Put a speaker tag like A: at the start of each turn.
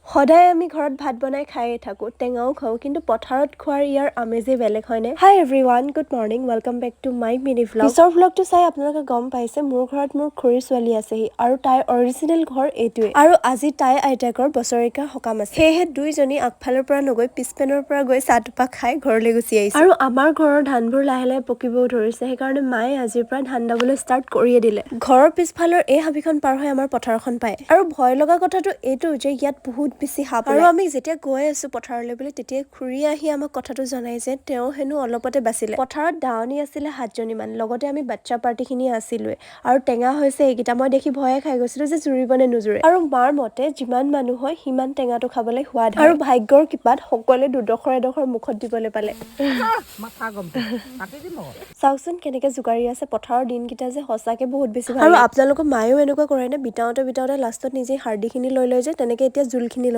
A: সদায় আমি ঘৰত ভাত বনাই খাইয়ে থাকো টেঙাও খাওঁ কিন্তু পথাৰত খোৱাৰ ইয়াৰ আমেজে বেলেগ হয়নে hi everyone good morning welcome back to my mini vlog পিছৰ ভ্লগটো চাই আপোনালোকে গম পাইছে মোৰ ঘৰত মোৰ খুৰীৰ ছোৱালী আছেহি আৰু তাইৰ অৰিজিনেল ঘৰ এইটোৱে আৰু আজি তাই আইতাকৰ বছৰেকীয়া সকাম আছে সেয়েহে দুইজনী আগফালৰ পৰা নগৈ পিছপেনৰ পৰা গৈ চাহ টোপা খাই ঘৰলৈ গুচি আহিছে আৰু আমাৰ ঘৰৰ ধানবোৰ লাহে লাহে পকিবও ধৰিছে সেইকাৰণে মায়ে আজিৰ পৰা ধান দাবলৈ ষ্টাৰ্ট কৰিয়ে দিলে ঘৰৰ পিছফালৰ এই হাবিখন পাৰ হৈ আমাৰ পথাৰখন পায় আৰু ভয় লগা কথাটো এইটো যে ইয়াত বহুত বেছি সাপ আৰু আমি যেতিয়া গৈ আছো পথাৰলৈ বুলি তেতিয়া খুৰী আহি আমাক কথাটো জনাই যে তেওঁ হেনো অলপতে বাচিলে পথাৰত দাৱনি আছিলে 7জনী মান লগতে আমি বাচ্চা পাৰ্টিখিনি আছিলোৱে আৰু টেঙা হৈছে এইকেইটা মই দেখি ভয়ে খাই গৈছিলো যে জুৰিব নে নুজুৰে আৰু মাৰ মতে যিমান মানুহ হয় সিমান টেঙাটো খাবলৈ সোৱাদ আৰু ভাগ্যৰ কিপাত সকলোৱে দুডখৰ এডখৰ মুখত দিবলৈ পালে চাওকচোন কেনেকে জোকাৰি আছে পথাৰৰ দিনকেইটা যে সঁচাকে বহুত বেছি ভাল আৰু আপোনালোকৰ মায়েও এনেকুৱা কৰে নে বিটাওতে লাষ্টত নিজে হাৰ্ডিখিনি লৈ যে তেনেকে এতিয়া জোলখিনি